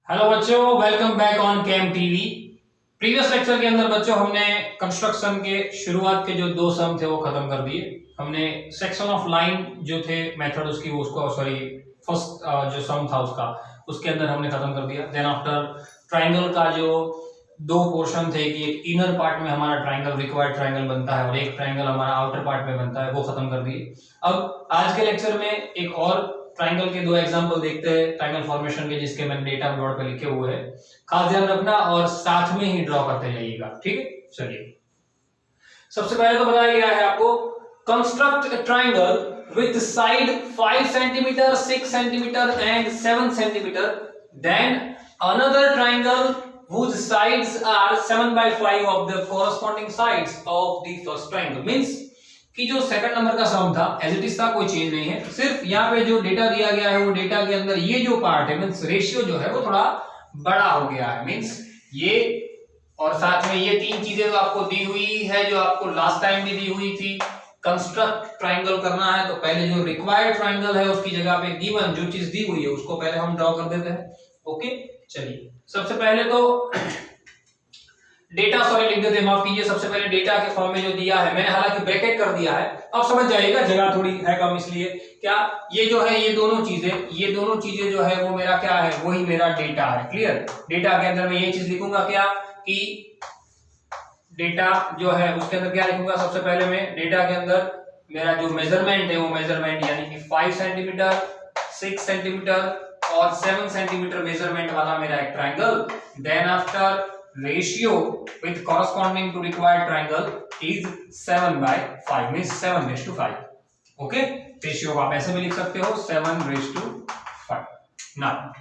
Hello बच्चों, welcome back on came TV. Previous lecture के अंदर बच्चों हमने कंस्ट्रक्शन के शुरुआत के जो दो सम थे वो खत्म कर दिए। हमने सेक्शन ऑफ लाइन जो थे मेथड उसकी उसको सॉरी फर्स्ट जो सम था उसके अंदर हमने खत्म कर दिया। देन आफ्टर ट्राइंगल का जो दो पोर्शन थे कि एक इनर पार्ट में हमारा ट्राइंगल रिक्वायर्ड ट्राइंगल बनता है और एक ट्राइंगल हमारा आउटर पार्ट में बनता है, वो खत्म कर दिए। अब आज के लेक्चर में एक और ट्राइंगल के दो एग्जांपल देखते हैं ट्राइंगल फॉर्मेशन के, जिसके मैंने डेटा बोर्ड पे लिखे हुए हैं। खास ध्यान रखना और साथ में ही ड्रॉ करते जाइएगा, ठीक है। चलिए, सबसे पहले तो बताया गया है आपको construct triangle with side 5 centimetre 6 centimetre and 7 centimetre, then another triangle whose sides are 7/5 of the corresponding sides of the first triangle। Means कि जो सेकंड नंबर का सम था एज इट इज था, कोई चेंज नहीं है। सिर्फ यहाँ पे जो डेटा दिया गया है वो डेटा के अंदर ये जो पार्ट है मींस रेशियो जो है वो थोड़ा बड़ा हो गया है। मींस ये और साथ में ये तीन चीजें जो आपको दी हुई है, जो आपको लास्ट टाइम भी दी हुई थी। कंस्ट्रक्ट ट्राइंगल करना है तो पहले जो रिक्वायर्ड ट्राइंगल है उसकी जगह पे गिवन जो चीज दी हुई है उसको पहले हम ड्रॉ कर देते हैं। ओके, चलिए सबसे पहले तो डेटा लिख देते हैं, माफ कीजिए। सबसे पहले डेटा के फॉर्म में जो दिया है मैंने हालांकि ब्रैकेट कर दिया है, अब समझ जाइएगा, जगह थोड़ी है कम इसलिए। क्या ये जो है ये दोनों चीजें जो है वो मेरा क्या है, वही मेरा डेटा है। क्लियर। डेटा के अंदर मैं ये चीज लिखूंगा क्या कि डेटा जो है उसके अंदर क्या लिखूंगा, सबसे पहले मैं डेटा के अंदर मेरा जो मेजरमेंट है वो मेजरमेंट यानी कि 5 सेंटीमीटर 6 सेंटीमीटर और 7 सेंटीमीटर मेजरमेंट वाला मेरा एक triangle. Then after ratio with corresponding to required triangle is 7/5 means 7:5। Okay, ratio आप ऐसे भी लिख सकते हो 7:5। नाउ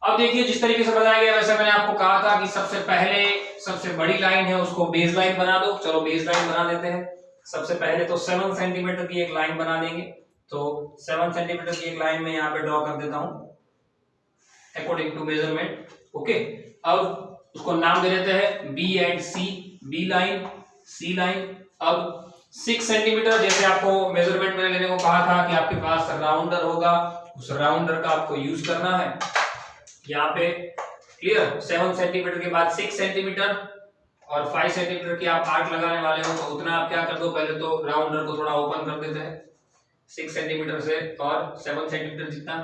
अब देखिए, जिस तरीके से बताया गया वैसे मैंने आपको कहा था कि सबसे पहले सबसे बड़ी लाइन है उसको बेस लाइन बना दो। चलो बेस लाइन बना देते हैं। सबसे पहले तो 7 सेंटीमीटर की एक लाइन बना देंगे। तो 7 सेंटीमीटर की एक लाइन में यहाँ पे ड्रॉ कर देता हूं अकॉर्डिंग टू मेजरमेंट। ओके, अब उसको नाम दे देते हैं B and C, B line C line. अब 6 सेंटीमीटर जैसे आपको मेजरमेंट में लेने को कहा था कि आपके पास राउंडर होगा, उस राउंडर का आपको यूज करना है यहाँ पे। क्लियर। 7 सेंटीमीटर के बाद 6 सेंटीमीटर और 5 सेंटीमीटर की आप आर्क लगाने वाले हो तो उतना आप क्या कर दो, पहले तो राउंडर को थोड़ा ओपन कर देते हैं 6 सेंटीमीटर से और 7 सेंटीमीटर जितना।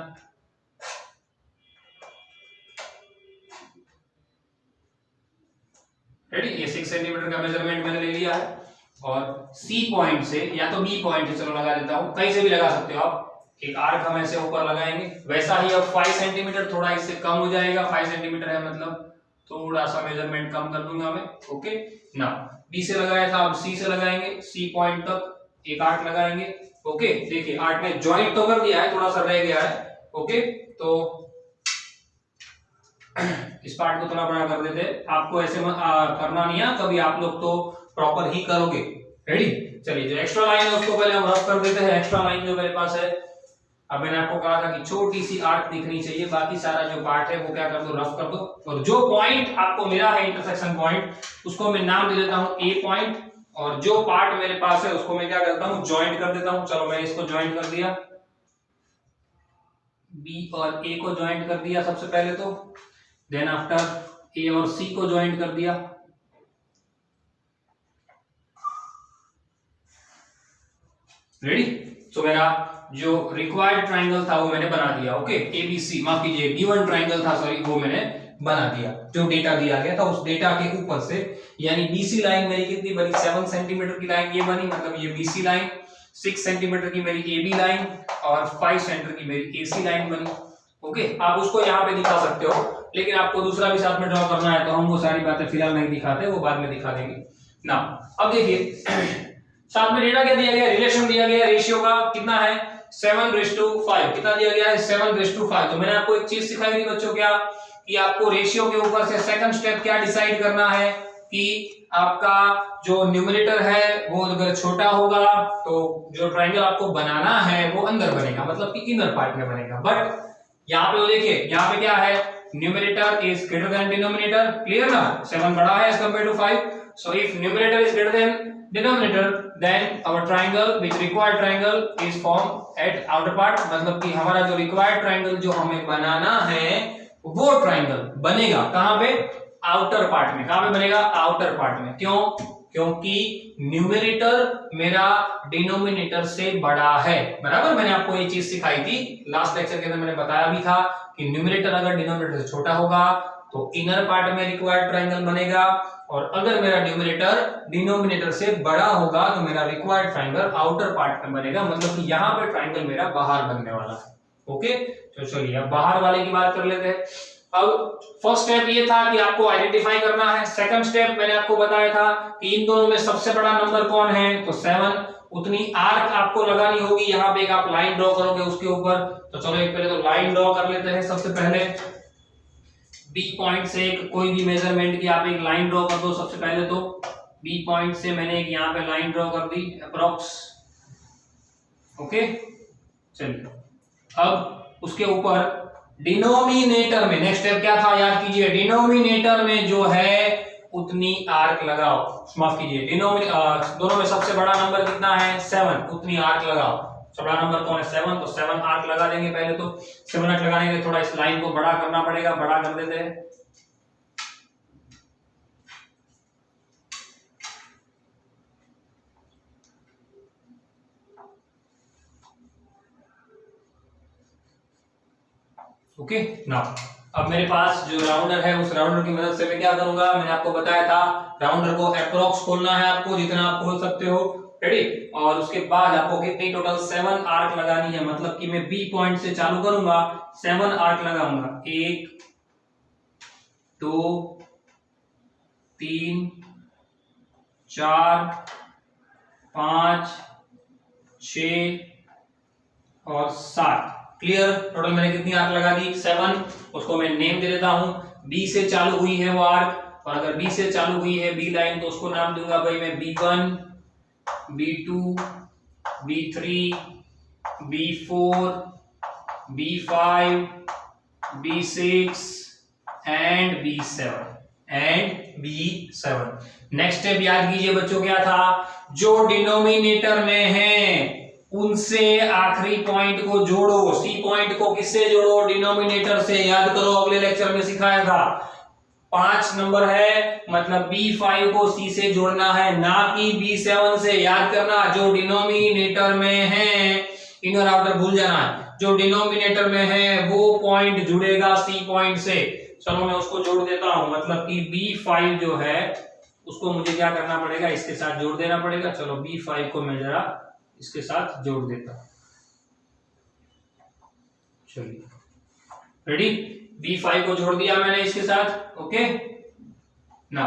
रेडी, ये 6 सेंटीमीटर का मेजरमेंट मैंने ले लिया है और सी पॉइंट से या तो बी पॉइंट से चलो लगा देता हूं, कहीं से भी लगा सकते हो आप। एक आर्क हम ऐसे ऊपर लगाएंगे, वैसा ही अब 5 सेंटीमीटर थोड़ा इससे कम हो जाएगा, 5 सेंटीमीटर है मतलब थोड़ा सा मेजरमेंट कम कर दूंगा मैं। ओके, ना बी से लगाया था अब सी से लगाएंगे, सी पॉइंट तक एक आर्क लगाएंगे। ओके, देखिए आर्क ने ज्वाइंट तो कर दिया है, थोड़ा सा रह गया है। ओके, तो इस पार्ट को थोड़ा बड़ा कर देते हैं। आपको ऐसे करना नहीं है, कभी आप लोग तो प्रॉपर ही करोगे। रेडी, चलिए जो एक्स्ट्रा लाइन है उसको पहले हम रफ कर देते हैं। एक्स्ट्रा लाइन जो मेरे पास है, अब मैंने आपको कहा था कि छोटी सी आर्क दिखनी चाहिए, बाकी सारा जो पार्ट है वो क्या कर दो, रफ कर दो। और जो पॉइंट आपको मिला है इंटरसेक्शन पॉइंट, उसको मैं नाम दे देता हूं ए पॉइंट, और जो पार्ट मेरे पास है उसको मैं क्या करता हूं, ज्वाइंट कर देता हूं। चलो मैं इसको ज्वाइंट कर दिया, बी और ए को ज्वाइंट कर दिया सबसे पहले तो। देन आफ्टर ए और सी को ज्वाइंट कर दिया। रेडी, तो मेरा जो रिक्वायर्ड ट्राइंगल था वो मैंने बना दिया। ओके, एबीसी, माफ कीजिए गिवन ट्राइंगल था सॉरी, वो मैंने बना दिया। जो डेटा दिया गया था उस डेटा के ऊपर से, यानी बीसी लाइन मेरी कितनी बनी, 7 सेंटीमीटर की लाइन ये बनी, मतलब ये बीसी लाइन, 6 सेंटीमीटर की मेरी एबी लाइन और 5 सेंटीमीटर की मेरी एसी लाइन बनी। ओके, आप उसको यहाँ पे दिखा सकते हो, लेकिन आपको दूसरा भी साथ में ड्रॉ करना है तो हम वो सारी बातें फिलहाल नहीं दिखाते, वो बाद में दिखा देंगे ना। अब देखिए साथ में डेटा क्या दिया गया, रिलेशन दिया गया, रेशियो का कितना है 7:5। कितना दिया गया है 7:5। तो मैंने आपको एक चीज सिखाई थी बच्चों, क्या कि आपको रेशियो के ऊपर से सेकंड स्टेप क्या डिसाइड करना है कि आपका जो न्यूमरेटर है वो अगर छोटा होगा तो जो ट्राइंगल आपको बनाना है वो अंदर बनेगा, मतलब कि इनर पार्ट में बनेगा। बट यहाँ पे देखिए, यहाँ पे क्या है, numerator is greater than denominator. Clear ना, 7 बड़ा है as compare to 5। So if numerator is greater than denominator then our triangle which required triangle is formed at outer part, मतलब कि हमारा जो required triangle जो हमें बनाना है वो ट्राइंगल बनेगा कहां पे, आउटर पार्ट में। कहां पे बनेगा, आउटर पार्ट में। क्यों, क्योंकि न्यूमरेटर मेरा डिनोमिनेटर से बड़ा है, बराबर। मैंने आपको ये चीज सिखाई थी लास्ट लेक्चर के अंदर, मैंने बताया भी था कि न्यूमरेटर अगर डिनोमिनेटर से छोटा होगा तो इनर पार्ट में रिक्वायर्ड ट्राइंगल बनेगा, और अगर मेरा न्यूमरेटर डिनोमिनेटर से बड़ा होगा तो मेरा रिक्वायर्ड ट्राइंगल आउटर पार्ट में बनेगा, मतलब कि यहां पे ट्राइंगल मेरा बाहर बनने वाला है। ओके, तो चलिए अब बाहर वाले की बात कर लेते हैं। अब फर्स्ट स्टेप ये था कि आपको आइडेंटिफाई करना है। सेकंड स्टेप मैंने आपको बताया था कि इन दोनों में सबसे बड़ा नंबर कौन है, तो 7। उतनी आर्क आपको लगानी होगी, यहां पे एक आप लाइन ड्रॉ करोगे उसके ऊपर। तो चलो एक पहले तो लाइन ड्रॉ कर लेते हैं। सबसे पहले बी पॉइंट से कोई भी मेजरमेंट की आप एक लाइन ड्रॉ कर दो। सबसे पहले तो बी पॉइंट से मैंने एक यहाँ पे लाइन ड्रॉ कर दी अप्रोक्स। ओके, चलिए अब उसके ऊपर डिनोमिनेटर में नेक्स्ट स्टेप क्या था, याद कीजिए। डिनोमिनेटर में जो है उतनी आर्क लगाओ, माफ कीजिए, दोनों में सबसे बड़ा नंबर कितना है, 7, उतनी आर्क लगाओ। बड़ा नंबर कौन है, 7, तो 7 आर्क लगा देंगे। पहले तो 7 आर्क लगाने के लिए थोड़ा इस लाइन को बड़ा करना पड़ेगा, बड़ा कर देते हैं। ओके ना, अब मेरे पास जो राउंडर है उस राउंडर की मदद से मैं क्या करूंगा, मैंने आपको बताया था राउंडर को अप्रोक्स खोलना है आपको, जितना आप खोल सकते हो। रेडी, और उसके बाद आपको कितनी टोटल 7 आर्क लगानी है, मतलब कि मैं बी पॉइंट से चालू करूंगा, 7 आर्क लगाऊंगा। 1 2 3 4 5 6 और 7। क्लियर, टोटल मैंने कितनी आर्क लगा दी, 7। उसको मैं नेम दे देता हूं, बी से चालू हुई है वो आर्क, और अगर बी से चालू हुई है बी लाइन तो उसको नाम दूंगा भाई मैं B1, B2, B3, B4, B5, B6 and B7 next step याद कीजिए बच्चों, क्या था, जो डिनोमिनेटर में है उनसे आखिरी पॉइंट को जोड़ो। सी पॉइंट को किससे जोड़ो, डिनोमिनेटर से। याद करो अगले लेक्चर में सिखाया था 5 नंबर है, मतलब B5 को C से जोड़ना है, ना कि B7 से। याद करना, जो डिनोमिनेटर में है, इनर आउटर भूल जाना, जो डिनोमिनेटर में है वो पॉइंट जुड़ेगा C पॉइंट से। चलो मैं उसको जोड़ देता हूं, मतलब कि B5 जो है उसको मुझे क्या करना पड़ेगा, इसके साथ जोड़ देना पड़ेगा। चलो B5 को मैं जरा इसके साथ जोड़ देता हूं। चलिए रेडी, B5 को जोड़ दिया मैंने इसके साथ। ओके ना,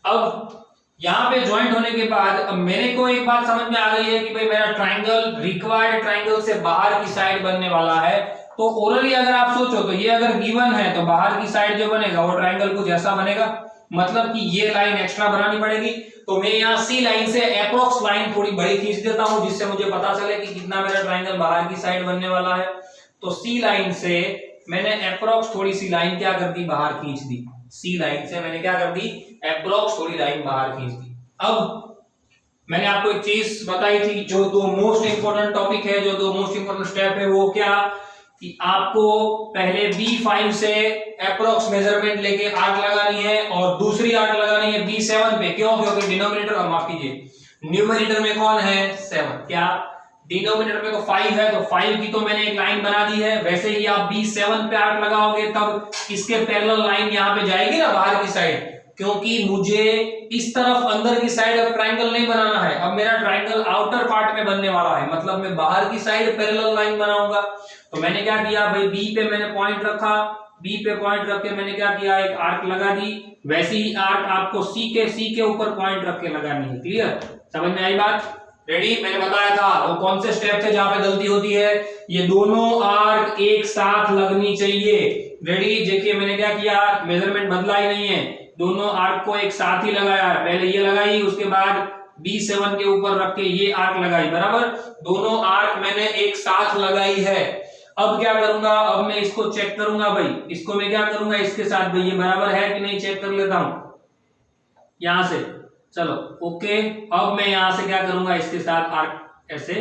अब यहां पे ज्वाइंट होने के बाद अब मेरे को एक बात समझ में आ गई है कि भाई मेरा ट्राइंगल रिक्वायर्ड ट्राइंगल से बाहर की साइड बनने वाला है। तो ओरली अगर आप सोचो तो ये अगर गिवन है तो बाहर की साइड जो बनेगा वो ट्राइंगल कुछ ऐसा बनेगा, मतलब कि ये लाइन एक्स्ट्रा बनानी पड़ेगी। तो मैं यहाँ सी लाइन से अप्रोक्स लाइन थोड़ी बड़ी खींच देता हूं, जिससे मुझे पता चले कि कितना मेरा ट्राइंगल बाहर की साइड बनने वाला है। तो सी लाइन से मैंने अप्रोक्स थोड़ी सी लाइन क्या कर दी, बाहर खींच दी। सी लाइन से मैंने क्या कर दी, अप्रोक्स थोड़ी लाइन बाहर खींच दी। अब मैंने आपको एक चीज बताई थी, जो दो मोस्ट इंपोर्टेंट टॉपिक है, जो दो मोस्ट इंपोर्टेंट स्टेप है, वो क्या, कि आपको पहले B5 से अप्रोक्स मेजरमेंट लेके आर्क लगानी है, और दूसरी आर्क लगानी है B7 पे। क्यों, क्योंकि डिनोमिनेटर, माफ कीजिए, न्यूमरेटर में कौन है, 7। क्या, डिनोमिनेटर में तो 5 है, तो 5 की तो मैंने एक लाइन बना दी है। वैसे ही आप B7 पे आर्क लगाओगे तब इसके पैरेलल लाइन यहाँ पे जाएगी ना बाहर की साइड, क्योंकि मुझे इस तरफ अंदर की साइड अब ट्राइंगल नहीं बनाना है। अब मेरा ट्राइंगल आउटर पार्ट में बनने वाला है, मतलब मैं बाहर की साइड पैरेलल लाइन बनाऊंगा। तो मैंने क्या किया भाई, बी पे मैंने पॉइंट रखा, बी पे पॉइंट रख के मैंने क्या किया, एक आर्क लगा दी। वैसे ही आर्क आपको सी के ऊपर पॉइंट रख के लगानी है। क्लियर, समझ में आई बात? रेडी, मैंने बताया था वो कौन से स्टेप थे जहां पे गलती होती है, ये दोनों आर्क एक साथ लगनी चाहिए। रेडी, देखिए मैंने क्या किया, मेजरमेंट बदला ही नहीं है, दोनों आर्क को एक साथ ही लगाया। पहले ये लगाई, उसके बाद B7 के ऊपर रख के ये आर्क लगाई, बराबर। दोनों आर्क मैंने एक साथ लगाई है। अब क्या करूंगा, अब मैं इसको चेक करूंगा भाई, इसको मैं क्या करूंगा, इसके साथ भाई ये बराबर है कि नहीं चेक कर लेता हूं यहां से। चलो ओके, अब मैं यहां से क्या करूंगा, इसके साथ आर्क ऐसे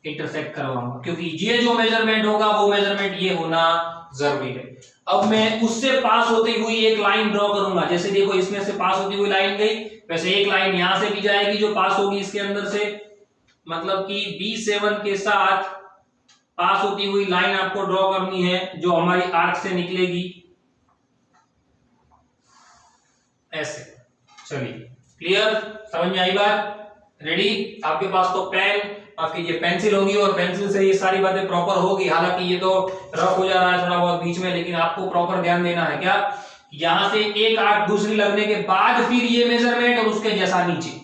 इंटरसेक्ट करवाऊंगा, क्योंकि ये जो मेजरमेंट होगा वो मेजरमेंट ये होना जरूरी है। अब मैं उससे पास होती हुई एक लाइन ड्रॉ करूंगा। जैसे देखो इसमें से पास होती हुई लाइन गई, वैसे एक लाइन यहां से भी जाएगी जो पास होगी इसके अंदर से, मतलब कि B7 के साथ पास होती हुई लाइन आपको ड्रॉ करनी है जो हमारी आर्क से निकलेगी ऐसे। चलिए क्लियर, समझ में आई बात? रेडी? आपके पास तो पेन, आपकी ये पेंसिल होगी और पेंसिल से ये सारी बातें प्रॉपर होगी। हालांकि ये तो रफ हो जा रहा है थोड़ा बहुत बीच में, लेकिन आपको प्रॉपर ध्यान देना है क्या, यहां से एक आर्क दूसरी लगने के बाद फिर ये मेजरमेंट और उसके जैसा नीचे।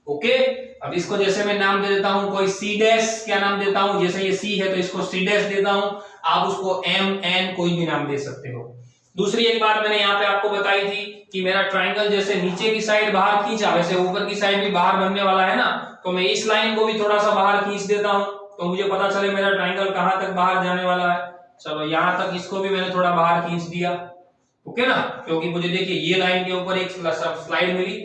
ओके, अब इसको जैसे मैं नाम दे देता हूं कोई C डैश, क्या नाम देता हूं, जैसे ये C है तो इसको C डैश देता हूं, आप उसको M N कोई भी नाम दे सकते हो। दूसरी एक बात मैंने यहाँ पे आपको बताई थी कि मेरा ट्राइंगल जैसे नीचे की साइड बाहर खींचा, वैसे ऊपर की साइड भी बाहर बनने वाला है ना, तो मैं इस लाइन को भी थोड़ा सा बाहर खींच देता हूं तो मुझे पता चले मेरा ट्राइंगल कहां तक बाहर जाने वाला है। चलो यहां तक इसको भी मैंने थोड़ा बाहर खींच दिया, ओके ना, क्योंकि मुझे देखिए ये लाइन के ऊपर एक स्लाइड मिली।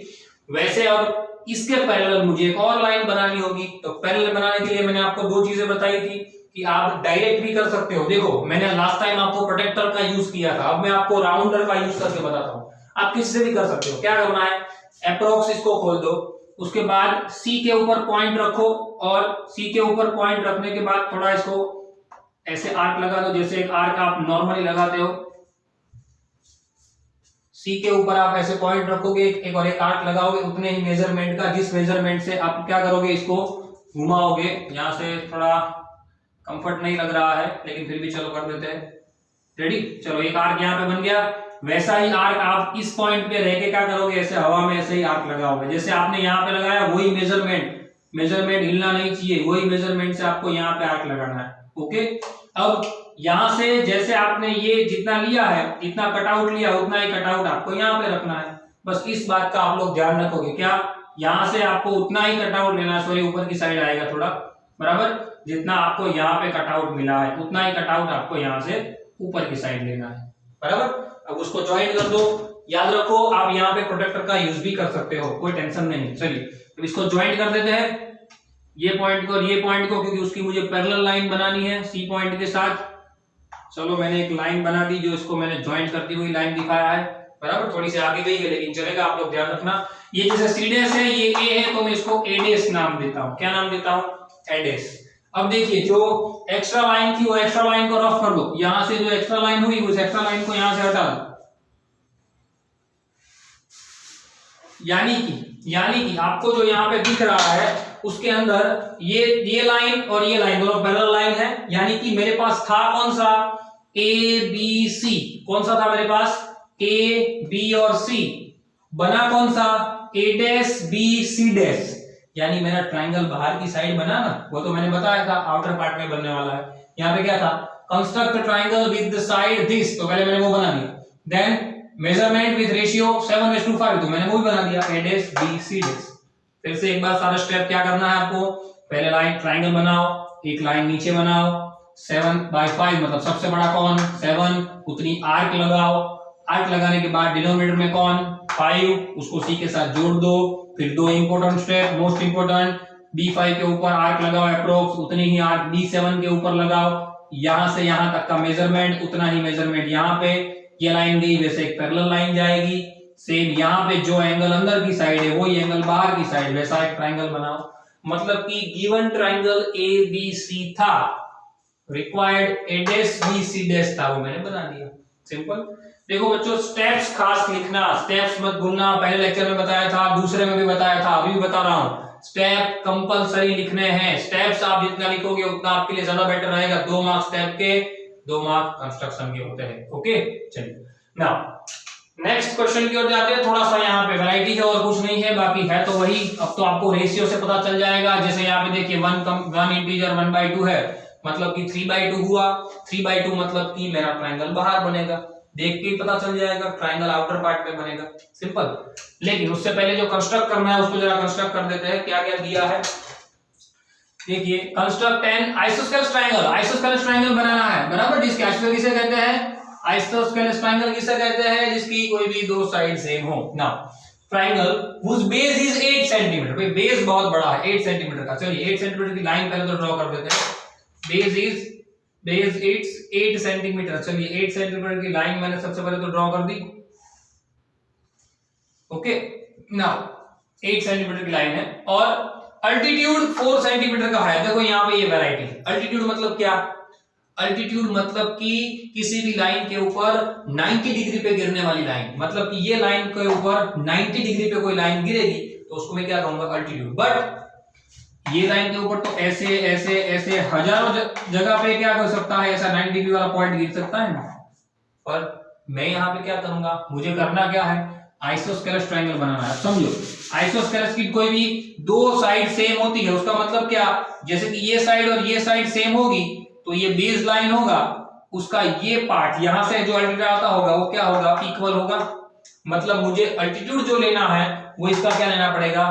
वैसे अब इसके पैरेलल मुझे एक और लाइन बनानी होगी, तो पैरेलल बनाने के लिए मैंने आपको दो चीजें बताई थी कि आप डायरेक्ट भी कर सकते हो। देखो मैंने लास्ट टाइम आपको प्रोटेक्टर का यूज किया था, अब मैं आपको राउंडर का यूज करके बताता हूं। आप किसी से भी कर सकते हो। क्या करना है, अप्रोक्स इसको खोल दो, उसके बाद C के ऊपर पॉइंट रखो और C के ऊपर पॉइंट रखने के बाद थोड़ा इसको ऐसे आर्क लगा दो, जैसे एक आर्क आप नॉर्मली लगाते हो। C के ऊपर आप ऐसे पॉइंट रखोगे एक और एक आर्क लगाओगे उतने ही मेजरमेंट का, जिस मेजरमेंट से आप क्या करोगे इसको घुमाओगे। यहां से थोड़ा कंफर्ट नहीं लग रहा है लेकिन फिर भी चलो कर देते हैं। रेडी? चलो एक आर्क यहाँ पे बन गया, वैसा ही आर्क आप इस पॉइंट पे रह के क्या करोगे, ऐसे हवा में ऐसे ही आर्क लगाओगे। जैसे आपने यहाँ पे लगाया वही मेजरमेंट हिलना नहीं चाहिए, वही मेजरमेंट से आपको यहाँ पे आर्क लगाना है। ओके, अब यहां से जैसे आपने ये जितना लिया है, इतना कटआउट लिया, उतना ही कटआउट आपको यहाँ पे रखना है। बस इस बात का आप लोग ध्यान रखोगे, क्या यहां से आपको उतना ही कटआउट लेना है, सॉरी ऊपर की साइड आएगा थोड़ा, बराबर, जितना आपको यहाँ पे कटआउट मिला है उतना ही कटआउट आपको यहाँ से ऊपर की साइड लेना है, बराबर। अब उसको ज्वाइन कर दो। याद रखो आप यहाँ पे प्रोटेक्टर का यूज भी कर सकते हो, कोई टेंशन नहीं। चलिए अब इसको ज्वाइन कर देते हैं, ये पॉइंट को और ये पॉइंट को, क्योंकि उसकी मुझे पैरेलल लाइन बनानी है C पॉइंट के साथ। चलो मैंने एक लाइन बना दी जो इसको मैंने ज्वाइंट करती हुई लाइन दिखाया है, बराबर, थोड़ी सी आगे गई है लेकिन चलेगा, आप लोग ध्यान रखना। ये जैसे C डैश है, ये A है, तो मैं इसको A डैश नाम देता हूं। क्या नाम देता हूं? A dash. अब देखिए जो एक्स्ट्रा लाइन थी वो एक्स्ट्रा लाइन को रफ कर लो, यहां से जो एक्स्ट्रा लाइन हुई उस एक्स्ट्रा लाइन को यहां से हटा दो। यानी कि आपको जो यहाँ पे दिख रहा है उसके अंदर ये लाइन और ये लाइन दोनों पैरेलल लाइन है। यानी कि मेरे पास था कौन सा, A B C, कौन सा था मेरे पास, A B और C, बना कौन सा, A dash B C dash. यानी मेरा ट्राइंगल बाहर की साइड बना ना, वो तो मैंने बताया था आउटर पार्ट में बनने वाला है। यहाँ पे क्या था, construct triangle with the side this, तो पहले मैंने वो बना दिया। देन मेजरमेंट विद रेशियो 7:5, तो मैंने वो भी बना दिया, A dash B C dash. फिर से एक बार सारा स्टेप क्या करना है आपको, पहले लाइन ट्राइंगल बनाओ, एक लाइन नीचे बनाओ, 7/5 मतलब सबसे बड़ा कौन 7, उतनी आर्क लगाओ। आर्क लगाने के बाद डिनोमिनेटर में कौन 5, उसको C के साथ जोड़ दो। फिर दो important step, most important, B5 के ऊपर आर्क लगाओ अप्रोक्स, उतनी ही आर्क B7 के ऊपर लगाओ। यहां से यहां तक का मेजरमेंट, उतना ही मेजरमेंट यहाँ पे, ये लाइन गई वैसे एक पैरेलल लाइन जाएगी। सेम यहाँ पे जो एंगल अंदर की साइड है वही एंगल बाहर की साइड, वैसा एक ट्राइंगल बनाओ। मतलब कि गिवन ट्राइंगल ABC था, required A dash B C dash था, वो मैंने बना दिया। सिंपल। देखो बच्चों स्टेप्स खास लिखना, स्टेप्स मत भूलना, पहले लेक्चर में बताया था, दूसरे में भी बताया था, अभी भी बता रहा हूं, स्टेप कंपलसरी लिखने हैं। स्टेप्स आप जितना लिखोगे उतना आपके लिए ज्यादा बेटर रहेगा। 2 मार्क्स स्टेप के, 2 मार्क्स कंस्ट्रक्शन के होते हैं। ओके चलिए नाउ नेक्स्ट क्वेश्चन की ओर जाते हैं। थोड़ा सा यहाँ पे वैरायटी है और कुछ नहीं है, बाकी है तो वही। अब तो आपको रेशियो से पता चल जाएगा। जैसे यहाँ पे देखिए 1 इंटीजर 1/2 है, मतलब कि 3/2 हुआ। 3/2 मतलब कि मेरा ट्राइंगल बाहर बनेगा, देख के ही पता चल जाएगा ट्राइंगल आउटर पार्ट में बनेगा। सिंपल। लेकिन उससे पहले जो कंस्ट्रक्ट करना है उसको जरा कंस्ट्रक्ट कर देते हैं। क्या क्या दिया है देखिए, construct an isosceles triangle. Isosceles triangle बनाना है, बराबर, जिसके आइसोस्केलेस किसे कहते हैं, आइसोस्केलेस ट्राइंगल किसे कहते हैं, जिसकी कोई भी दो साइड सेम हो। Now triangle whose base is 8 centimetre, भाई बेस बहुत बड़ा है 8 सेंटीमीटर का। चलिए 8 सेंटीमीटर की लाइन पहले तो ड्रॉ कर देते हैं। Base 8 centimetre. चलिए 8 सेंटीमीटर की लाइन मैंने सबसे पहले तो ड्रॉ कर दी। ओके, नाउ 8 सेंटीमीटर की लाइन है और अल्टीट्यूड 4 सेंटीमीटर का है। देखो यहाँ पे ये वैरायटी, अल्टीट्यूड मतलब क्या, अल्टीट्यूड मतलब कि किसी भी लाइन के ऊपर 90 डिग्री पे गिरने वाली लाइन, मतलब कि ये लाइन के ऊपर 90 डिग्री पे कोई लाइन गिरेगी तो उसको मैं क्या कहूंगा, अल्टीट्यूड। बट ये लाइन के ऊपर तो ऐसे ऐसे ऐसे हजारों जगह पे क्या कर सकता है, ऐसा 90 डिग्री वाला पॉइंट गिर सकता है, पर मैं यहाँ पे क्या करूंगा, मुझे करना क्या है, आइसोस्केलेस ट्रायंगल बनाना है। समझो, आइसोस्केलेस की कोई भी दो साइड सेम होती है, उसका मतलब क्या, जैसे कि ये साइड और ये साइड सेम होगी तो ये बेस लाइन होगा, उसका ये पार्ट यहां से जो अल्टीट्यूड आता होगा वो क्या होगा, इक्वल होगा। मतलब मुझे अल्टीट्यूड जो लेना है वो इसका क्या लेना पड़ेगा,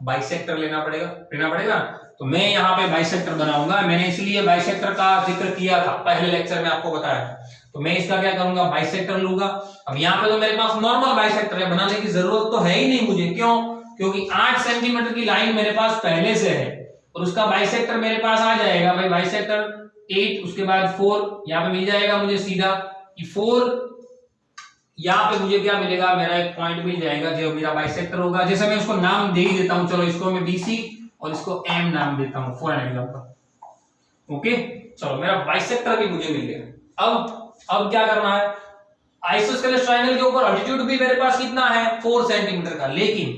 बाइसेक्टर लेना पड़ेगा। तो मैं यहाँ पे बाइसेक्टर बनाऊंगा, मैंने इसलिए बाइसेक्टर का जिक्र किया था पहले लेक्चर में, आपको बताया। तो मैं इसका क्या करूंगा, बाइसेक्टर लूंगा। अब यहाँ पे तो मेरे पास नॉर्मल बाइसेक्टर है, बनाने की जरूरत तो है ही नहीं मुझे। क्यों, क्योंकि 8 सेंटीमीटर की लाइन मेरे पास पहले से है और उसका बाइसेक्टर मेरे पास आ जाएगा भाई, बाइसेक्टर 8 उसके बाद 4 यहाँ पे मिल जाएगा मुझे सीधा, 4 यहाँ पे मुझे क्या मिलेगा, मेरा एक पॉइंट मिल जाएगा जो मेरा बाइसेक्टर होगा। जैसे मैं उसको नाम दे ही देता हूँ, चलो इसको मैं BC और इसको M नाम देता हूँ फॉर एन एग्जांपल। ओके, चलो मेरा बाइसेक्टर भी मुझे मिल गया। अब क्या करना है, आइसोस्केलेस ट्रायंगल के ऊपर अल्टीट्यूड भी मेरे पास कितना है, 4 सेंटीमीटर का। लेकिन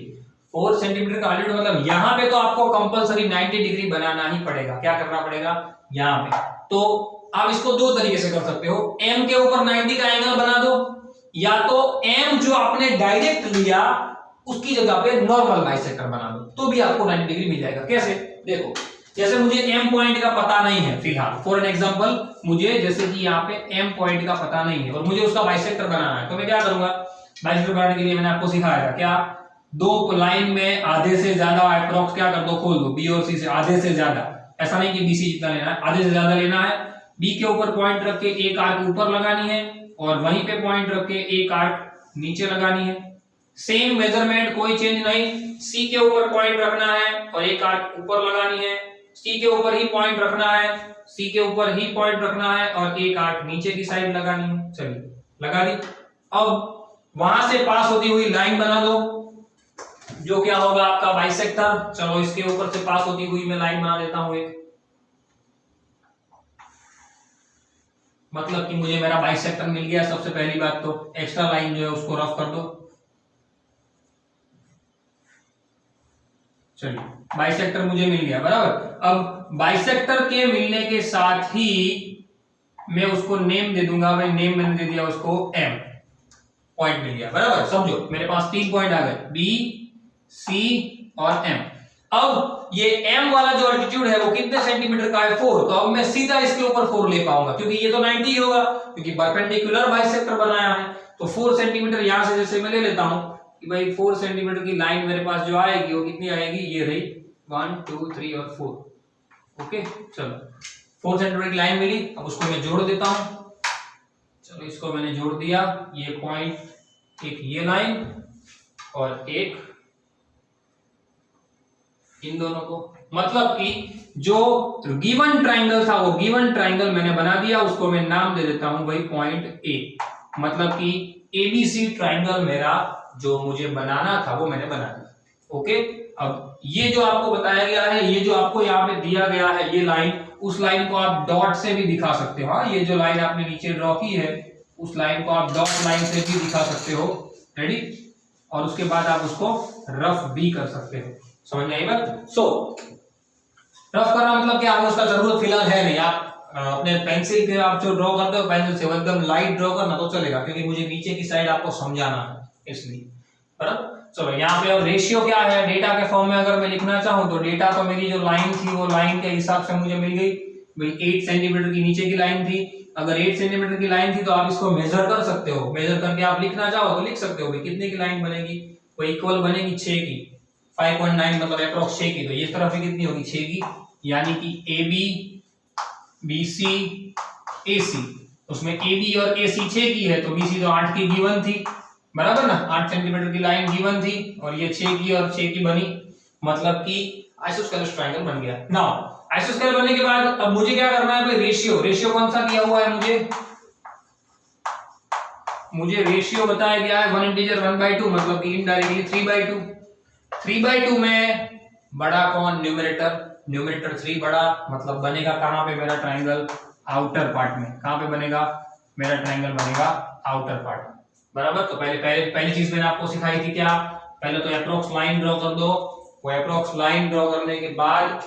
4 सेंटीमीटर का अल्टीट्यूड मतलब यहाँ पे तो आपको कंपलसरी 90 डिग्री बनाना ही पड़ेगा। क्या करना पड़ेगा यहाँ पे, तो आप इसको दो तरीके से कर सकते हो, M के ऊपर 90 का एंगल बना दो, या तो M जो आपने डायरेक्ट लिया उसकी जगह पे नॉर्मल बाइसेक्टर बना दो, तो भी आपको 90 डिग्री मिल जाएगा। कैसे, देखो जैसे मुझे M पॉइंट का पता नहीं है फिलहाल, फॉर एन एग्जांपल मुझे जैसे कि यहाँ पे M पॉइंट का पता नहीं है और मुझे उसका बाइसेक्टर बनाना है, तो मैं क्या करूंगा, बाइसेक्टर बनाने के लिए मैंने आपको सिखाया था क्या, दो लाइन में आधे से ज्यादा अप्रोक्स क्या कर दो, खोल दो, B और C से आधे से ज्यादा, ऐसा नहीं कि BC जितना लेना है, आधे से ज्यादा लेना है। B के ऊपर पॉइंट रख के एक आर्क ऊपर लगानी है और वहीं पे पॉइंट रख के एक आर्क नीचे लगानी है। सेम मेजरमेंट, कोई चेंज नहीं। C के ऊपर पॉइंट रखना है और एक आर्क ऊपर लगानी है, C के ऊपर ही पॉइंट रखना है, C के ऊपर ही पॉइंट रखना है और एक आर्क नीचे की साइड लगानी है। चलिए लगा दी। अब वहां से पास होती हुई लाइन बना दो जो क्या होगा आपका बाइसेक्टर। चलो इसके ऊपर से पास होती हुई मैं लाइन बना देता हूं एक, मतलब कि मुझे मेरा बाइसेक्टर मिल गया। सबसे पहली बात तो एक्स्ट्रा लाइन जो है उसको रफ कर दो। चलिए बाइसेक्टर मुझे मिल गया, बराबर। अब बाइसेक्टर के मिलने के साथ ही मैं उसको नेम दे दूंगा, मैं नेम मैंने दे दिया उसको M, पॉइंट मिल गया, बराबर। समझो मेरे पास 3 पॉइंट आ गए, B, C और M। अब ये M वाला जो अल्टीट्यूड है वो कितने सेंटीमीटर का है, 4। तो अब मैं सीधा इसके ऊपर 4 ले पाऊंगा क्योंकि ये तो 90 ही होगा, क्योंकि परपेंडिकुलर बाइसेक्टर बनाया है। तो 4 सेंटीमीटर यहां से जैसे मैं ले लेता हूं कि भाई 4 सेंटीमीटर की लाइन मेरे पास जो आएगी वो कितनी आएगी, ये रही 1 2 3 और 4। ओके, चलो 4 सेंटीमीटर की लाइन मिली। अब उसको मैं जोड़ देता हूं। चलो इसको मैंने जोड़ दिया, ये पॉइंट, एक ये लाइन और एक इन दोनों को, मतलब कि जो गिवन ट्राइंगल था वो गिवन ट्राइंगल मैंने बना दिया, उसको मैं नाम दे देता हूं भाई पॉइंट A। मतलब कि ABC ट्राइंगल मेरा जो मुझे बनाना था वो मैंने बना दिया। ओके, अब ये जो आपको बताया गया है, ये जो आपको यहाँ पे दिया गया है ये लाइन, उस लाइन को आप डॉट से भी दिखा सकते हो। हाँ, ये जो लाइन आपने नीचे ड्रॉ की है उस लाइन को आप डॉट लाइन से भी दिखा सकते हो। रेडी, और उसके बाद आप उसको रफ भी कर सकते हो। समझ में आई बात। सो रफ करना मतलब क्या, आपको उसका जरूरत फिलहाल है नहीं। आप अपने पेंसिल के आप जो ड्रॉ करते हो पेंसिल से एकदम लाइट ड्रॉ करना तो चलेगा, क्योंकि मुझे नीचे की साइड आपको समझाना है इसलिए, बराबर। चलो यहाँ पे अब रेशियो क्या है, डेटा के फॉर्म में अगर मैं लिखना चाहूँ तो डेटा तो मेरी जो लाइन थी वो लाइन के हिसाब से मुझे मिल गई भाई 8 सेंटीमीटर की नीचे की लाइन थी। अगर 8 सेंटीमीटर की लाइन थी तो आप इसको मेजर कर सकते हो, मेजर करके आप लिखना चाहो तो लिख सकते हो भाई कितने की लाइन बनेगी, वो इक्वल बनेगी 6 की, 5.9 मतलब अप्रोक्स 6 की। तो ये तरफ कितनी होगी, 6 की, यानी कि AB BC AC, उसमें AB और AC 6 की है तो BC तो 8 की गिवन थी, बराबर ना। 8 सेंटीमीटर की लाइन गिवन थी और ये 6 की और 6 की बनी, मतलब कि आइसोस्केलेस ट्रायंगल बन गया। नाउ आइसोस्केल बनने के बाद अब मुझे क्या करना है भाई, रेशियो। रेशियो कौन सा दिया हुआ है मुझे रेशियो बताया गया है 1 इंटीजर 1/2, मतलब कि इनडायरेक्टली 3/2। 3/2 में बड़ा कौन, न्यूमरेटर। न्यूमरेटर 3 बड़ा, मतलब बनेगा कहां पे मेरा ट्रायंगल, आउटर पार्ट में। कहां पे बनेगा मेरा ट्रायंगल, बनेगा आउटर पार्ट में, बराबर। तो पहली चीज मैंने आपको सिखाई थी क्या, पहले तो अप्रोक्स लाइन ड्रॉ कर दो। वो अप्रोक्स लाइन ड्रॉ करने के बाद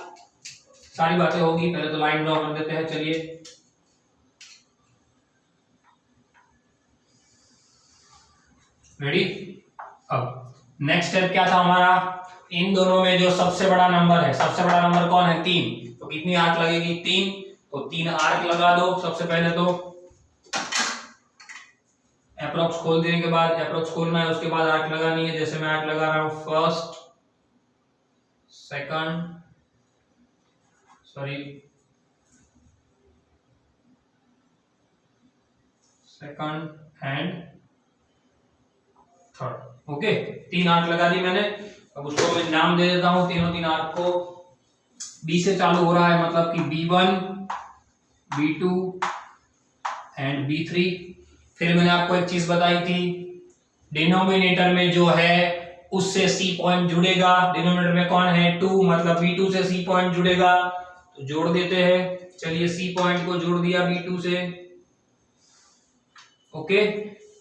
सारी बातें होगी। पहले तो लाइन ड्रॉ कर देते हैं, चलिए। रेडी। अब नेक्स्ट स्टेप क्या था हमारा, इन दोनों में जो सबसे बड़ा नंबर है, सबसे बड़ा नंबर कौन है, 3। तो कितनी आर्क लगेगी, 3। तो 3 आर्क लगा दो सबसे पहले। तो अप्रोक्स खोल देने के बाद, अप्रोक्स खोलना है, उसके बाद आर्क लगानी है। जैसे मैं आर्क लगा रहा हूं, first, second and third. Okay, 3 arc लगा दी मैंने। अब उसको मैं नाम दे देता हूं, तीन आर्क को। बी से चालू हो रहा है, मतलब कि B1, B2 एंड B3। फिर मैंने आपको एक चीज बताई थी, डिनोमिनेटर में जो है उससे C पॉइंट जुड़ेगा। डिनोमिनेटर में कौन है, 2, मतलब B2 से C पॉइंट जुड़ेगा। तो जोड़ देते हैं, चलिए C पॉइंट को जोड़ दिया B2 से। ओके,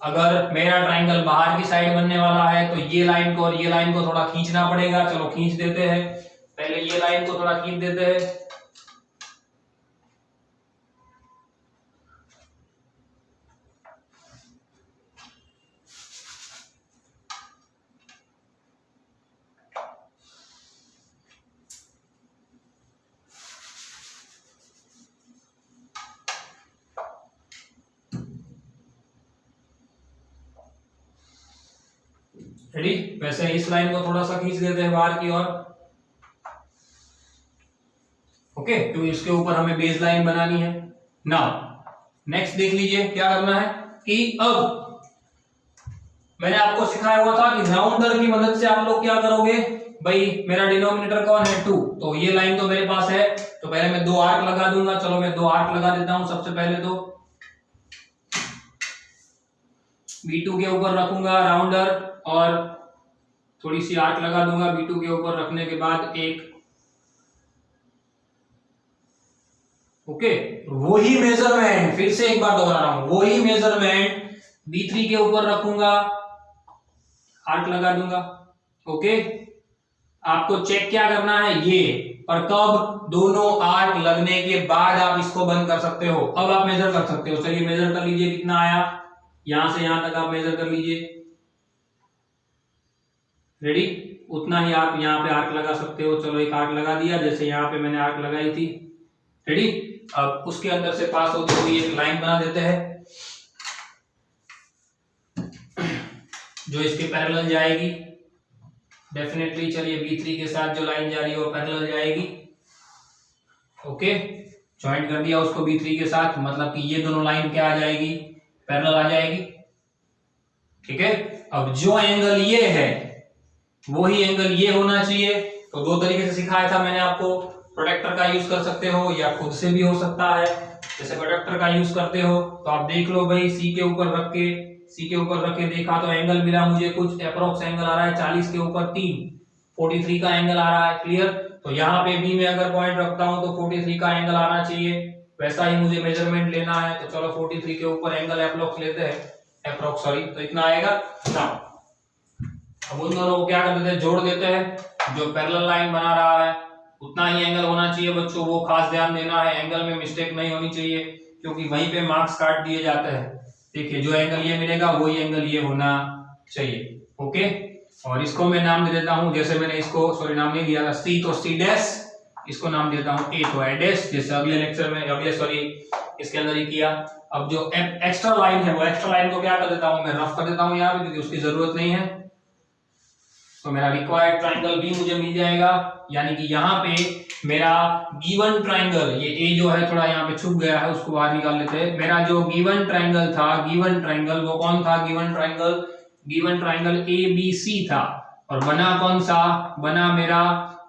अगर मेरा ट्रायंगल बाहर की साइड बनने वाला है तो ये लाइन को और ये लाइन को थोड़ा खींचना पड़ेगा। चलो खींच देते हैं, पहले ये लाइन को थोड़ा खींच देते हैं। रेडी। वैसे इस लाइन को थोड़ा सा खींच देते हैं बाहर की ओर। ओके, तो इसके ऊपर हमें बेस लाइन बनानी है। नाउ नेक्स्ट देख लीजिए क्या करना है कि अब मैंने आपको सिखाया हुआ था कि राउंडर की मदद से आप लोग क्या करोगे भाई, मेरा डिनोमिनेटर कौन है, 2। तो ये लाइन तो मेरे पास है, तो पहले मैं 2 आर्क लगा दूंगा। चलो मैं 2 आर्क लगा देता हूं। सबसे पहले तो B2 के ऊपर रखूंगा राउंडर और थोड़ी सी आर्क लगा दूंगा। B2 के ऊपर रखने के बाद एक, ओके, वही मेजरमेंट, फिर से एक बार दोहरा रहा हूं, वही मेजरमेंट B3 के ऊपर रखूंगा, आर्क लगा दूंगा। ओके, आपको चेक क्या करना है ये, और कब, दोनों आर्क लगने के बाद आप इसको बंद कर सकते हो। अब आप मेजर कर सकते हो। चलिए मेजर कर लीजिए कितना आया, यहां से यहां तक आप मेजर कर लीजिए। रेडी, उतना ही आप यहां पे आर्क लगा सकते हो। चलो एक आर्क लगा दिया, जैसे यहां पे मैंने आर्क लगाई थी। रेडी, अब उसके अंदर से पास होती हुई एक लाइन बना देते हैं जो इसके पैरेलल जाएगी डेफिनेटली। चलिए B3 के साथ जो लाइन जा रही है वो पैरेलल जाएगी। ओके, ज्वाइंट कर दिया उसको B3 के साथ, मतलब कि ये दोनों लाइन क्या आ जाएगी, पैरेलल आ जाएगी। ठीक है, अब जो एंगल ये है वही एंगल ये होना चाहिए। तो 2 तरीके से सिखाया था मैंने आपको, प्रोटेक्टर का यूज कर सकते हो या खुद से भी हो सकता है। जैसे प्रोटेक्टर का यूज करते हो तो आप देख लो भाई, C के ऊपर रख के देखा तो एंगल मिला मुझे कुछ, अप्रोक्स एंगल आ रहा है 40 के ऊपर 3, 43 का एंगल आ रहा है। क्लियर। तो यहाँ पे B में अगर पॉइंट रखता हूं तो 43 का एंगल आना चाहिए, वैसा ही मुझे मेजरमेंट लेना है। तो चलो 43 के ऊपर एंगल अप्रोक्स लेते हैं, तो इतना आएगा ना। अब उन दोनों को क्या कर देते हैं, जोड़ देते हैं। जो पैरेलल लाइन बना रहा है उतना ही एंगल होना चाहिए बच्चों, वो खास ध्यान देना है, एंगल में मिस्टेक नहीं होनी चाहिए, क्योंकि वहीं पे मार्क्स काट दिए जाते हैं। देखिए जो एंगल ये मिलेगा वही एंगल ये होना चाहिए। ओके, और इसको मैं नाम दे देता हूं, जैसे मैंने इसको नाम नहीं दिया था C, तो C डैश, इसको नाम देता हूं A, तो A डैश, जैसे अगले लेक्चर में इसके अंदर ही किया। अब जो एक्स्ट्रा लाइन है वो एक्स्ट्रा लाइन को क्या कर देता हूं, मैं रफ कर देता हूं यहाँ पे, क्योंकि उसकी जरूरत नहीं है। तो मेरा रिक्वायर्ड ट्राइंगल B मुझे मिल जाएगा, यानी कि यहाँ पे मेरा गिवन ट्राइंगल, ये A जो है थोड़ा यहाँ पे छुप गया है, उसको बाहर निकाल लेते हैं। मेरा जो गिवन ट्राइंगल था, गिवन ट्राइंगल वो कौन था, गिवन ट्राइंगल ABC था, और बना कौन सा, बना मेरा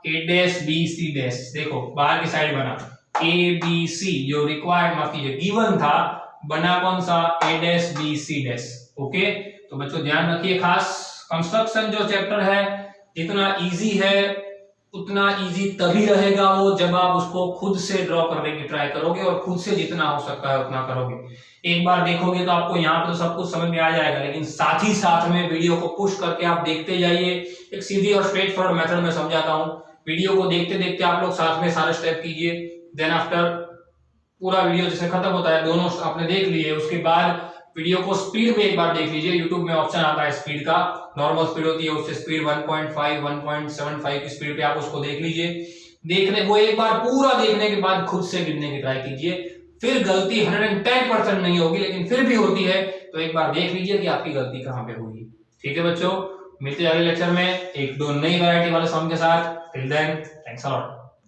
ए डैश बी सी डैश, देखो बाहर की साइड बना ए बी सी, जो रिक्वायर्ड माफ कीजिए गिवन था, बना कौन सा A dash B C dash. Okay, तो बच्चों ध्यान रखिए खास, कंस्ट्रक्शन जो चैप्टर है जितना इजी है उतना इजी तभी रहेगा वो जब आप उसको खुद से ड्रॉ करने की ट्राई करोगे और खुद से जितना हो सकता है उतना करोगे। एक बार देखोगे तो आपको यहाँ पे तो सब कुछ समझ में आ जाएगा, लेकिन साथ ही साथ में वीडियो को पुश करके आप देखते जाइए। एक सीधी और स्ट्रेट फॉरवर्ड मेथड में समझाता हूँ, वीडियो को देखते देखते आप लोग साथ में सारे स्टेप कीजिए, देन आफ्टर पूरा वीडियो जैसे खत्म होता है दोनों आपने देख लिए, उसके बाद वीडियो को स्पीड में एक बार देख लीजिए। यूट्यूब में ऑप्शन आता है स्पीड का, नॉर्मल स्पीड होती है उससे स्पीड 1.5 1.75 की स्पीड पे आप उसको देख लीजिए। देखने वो एक बार पूरा देखने के बाद खुद से गिनने की ट्राई कीजिए, फिर गलती 110% नहीं होगी, लेकिन फिर भी होती है तो एक बार देख लीजिए कि आपकी गलती कहाँ पे होगी। ठीक है बच्चों, मिलते हैं अगले लेक्चर में एक दो नई वैरायटी वाले सम के साथ। Till then thanks a lot.